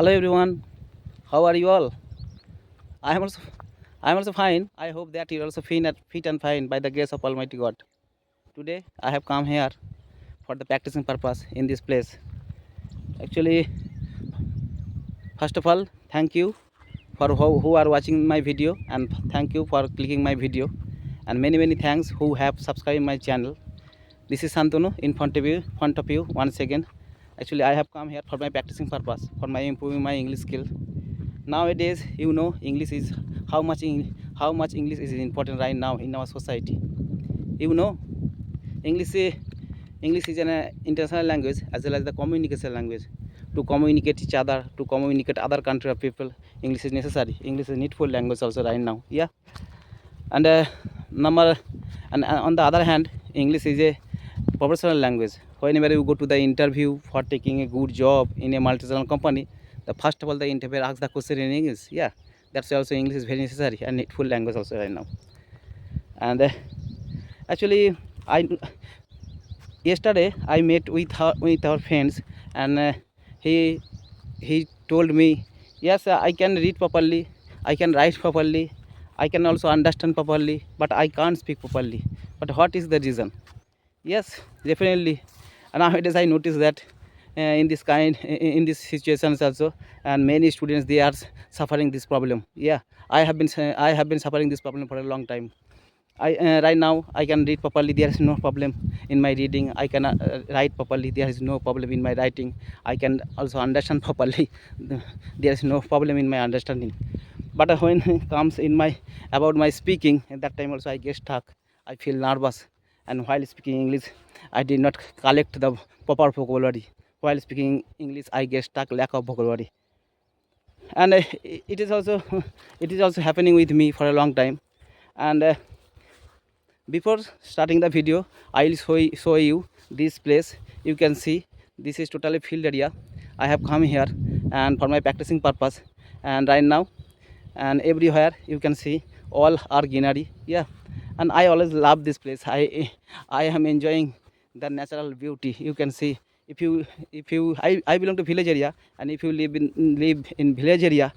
Hello everyone, how are you all? I am also I am also fine. I hope that you are also fit and fine by the grace of Almighty God. Today I have come here for the practicing purpose in this place. Actually, first of all, thank you for who are watching my video, and thank you for clicking my video, and many thanks who have subscribed my channel. This is Santanu in front of you once again. Actually, I have come here for my practicing purpose, for my improving my English skill. Nowadays, English is how much English is important right now in our society. You know, English is English is an international language as well as the communication language. To communicate each other, to communicate other country of people, English is necessary. English is needful language also right now. Yeah, and number and on the other hand, English is a professional language. Whenever you go to the interview for taking a good job in a multinational company, the first of all the interviewer asks the question in English. Yeah, that's also English is very necessary and needful language also right now. And actually, I yesterday I met with our friends, and he he told me, yes, I can read properly, I can write properly, I can also understand properly, but I can't speak properly. But what is the reason? Yes, definitely. And nowadays I notice that in these situations also, and many students they are suffering this problem. Yeah, I have been suffering this problem for a long time. I right now I can read properly. There is no problem in my reading. I can write properly. There is no problem in my writing. I can also understand properly. There is no problem in my understanding. But when it comes in my about my speaking, at that time also I get stuck. I feel nervous, and while speaking English, I did not collect the proper vocabulary. While speaking English, I get stuck, lack of vocabulary, and it is also it is also happening with me for a long time. And before starting the video, I will show you this place. You can see this is totally field area. I have come here and for my practicing purpose, and right now and everywhere you can see all are greenery. Yeah, and I always love this place. I am enjoying the natural beauty. You can see, I belong to village area, and if you live in village area,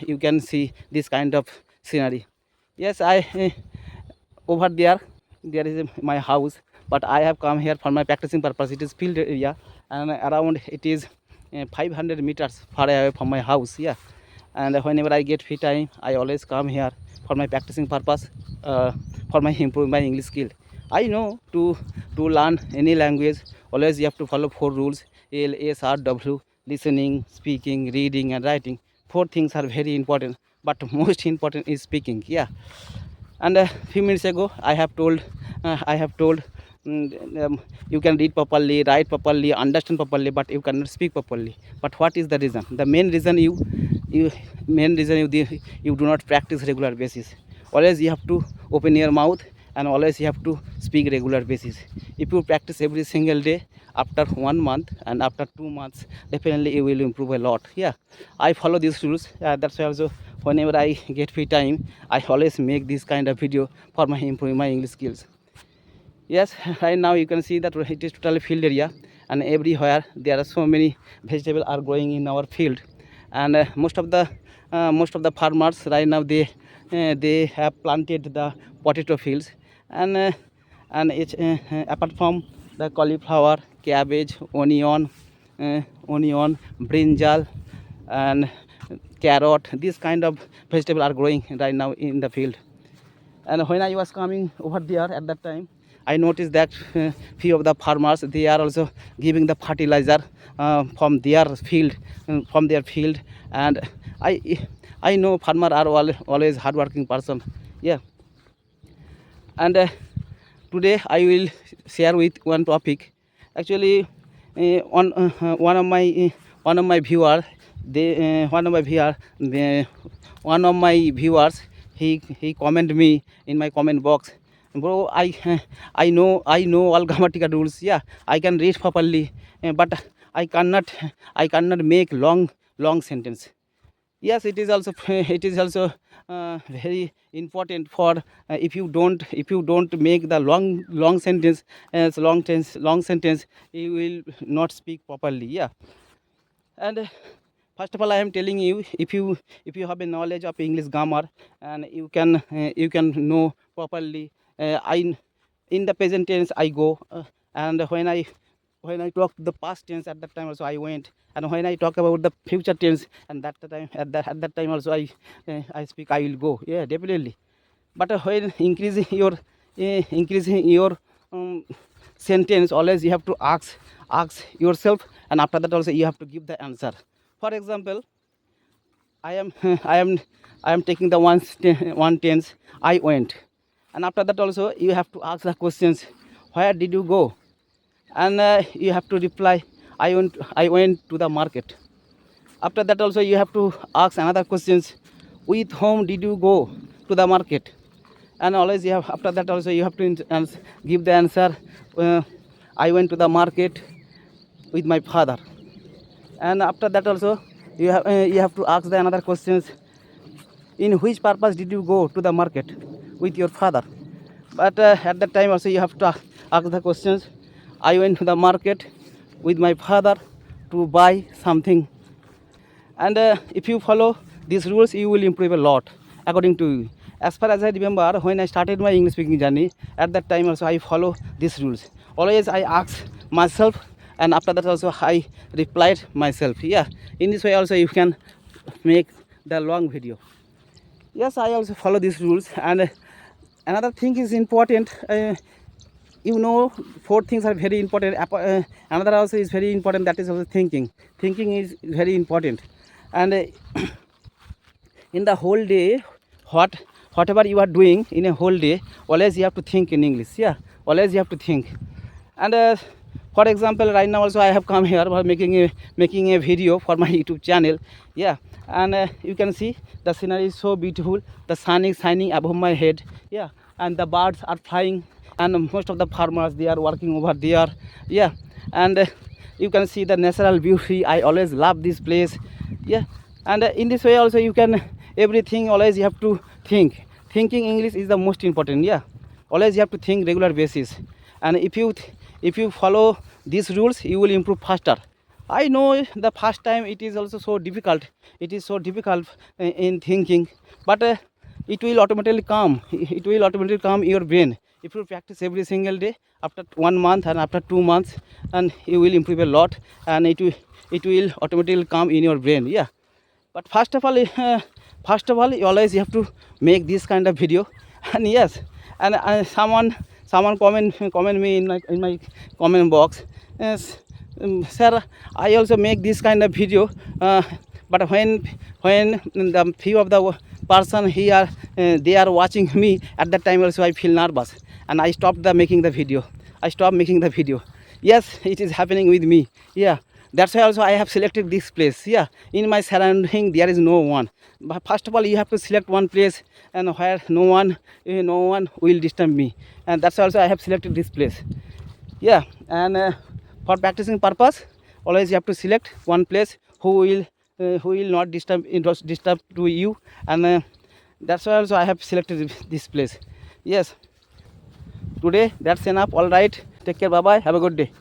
you can see this kind of scenery. Yes, over there is my house, but I have come here for my practicing purpose. It is field area, and around it is 500 meters far away from my house. Yeah, and whenever I get free time, I always come here for my practicing purpose, for my improving my English skill. I know to learn any language, always you have to follow four rules: LSRW: listening, speaking, reading, and writing. Four things are very important, but most important is speaking. Yeah, and a few minutes ago I have told you can read properly, write properly, understand properly, but you cannot speak properly. But what is the reason? The main reason you main reason you do not practice regular basis. Always you have to open your mouth, and always you have to speak regular basis. If you practice every single day, after 1 month and after 2 months, definitely you will improve a lot. Yeah, I follow these rules. That's why also whenever I get free time, I always make this kind of video for my improving my English skills. Yes, right now you can see that it is totally field area, and everywhere there are so many vegetables are growing in our field. And most of the farmers right now they have planted the potato fields, and apart from the cauliflower, cabbage, onion, brinjal, and carrot, these kind of vegetables are growing right now in the field. And when I was coming over there at that time, I noticed that few of the farmers they are also giving the fertilizer from their field. And I I know farmer are always hardworking person. Yeah, and today I will share with one topic. Actually, on one of my viewer, they one of my viewers, he comment me in my comment box, bro. I know all grammatical rules. Yeah, I can read properly, but I cannot make long sentence. Yes, it is also it is also very important for if you don't make the long sentence, as long sentence, you will not speak properly. Yeah, and First of all, I am telling you, if you have a knowledge of English grammar, and you can know properly. I In the present tense I go, and when I talk the past tense, at that time also I went, and when I talk about the future tense, and at that time also I speak, I will go. Yeah, definitely. But when increasing your um, sentence, always you have to ask yourself, and after that also you have to give the answer. For example, I am I am I am taking the one tense, I went, and after that also you have to ask the questions, where did you go? And you have to reply, I went to the market. After that also you have to ask another questions, with whom did you go to the market? And always you have, after that also you have to give the answer, uh, I went to the market with my father. And after that also you have to ask the another questions, in which purpose did you go to the market with your father? But at that time also you have to ask the questions, I went to the market with my father to buy something. And if you follow these rules, you will improve a lot, according to you. As far as I remember, when I started my English speaking journey, at that time also I follow these rules. Always I ask myself, and after that also I replied myself. Yeah, in this way also you can make the long video. Yes, I also follow these rules. And another thing is important. Four things are very important. Another also is very important, that is also thinking is very important. And in the whole day, whatever you are doing in a whole day, always you have to think in English. Yeah, always you have to think. And for example, right now also I have come here for making a video for my YouTube channel. Yeah, and you can see the scenery is so beautiful, the sun is shining above my head. Yeah, and the birds are flying, and most of the farmers, they are working over there. Yeah, and you can see the natural beauty. I always love this place. Yeah, and in this way also you can, everything always you have to think. Thinking English is the most important. Yeah, always you have to think regular basis. And if you follow these rules, you will improve faster. I know the first time it is also so difficult. It is so difficult in thinking, but it will automatically come. It will automatically come in your brain if you practice every single day. After 1 month and after 2 months, and you will improve a lot, and it will automatically come in your brain. Yeah, but first of all, you always you have to make this kind of video. And yes, and someone comment me in my comment box. Yes, sir, I also make this kind of video, but when the few of the person here, they are watching me, at that time also I feel nervous, and I stopped making the video. Yes, it is happening with me. Yeah, that's why also I have selected this place. Yeah, in my surrounding there is no one. But first of all, you have to select one place, and where no one will disturb me, and that's also I have selected this place. Yeah, and for practicing purpose, always you have to select one place who will not disturb to you. And that's why also I have selected this place. Yes, today that's enough. All right, take care, bye bye, have a good day.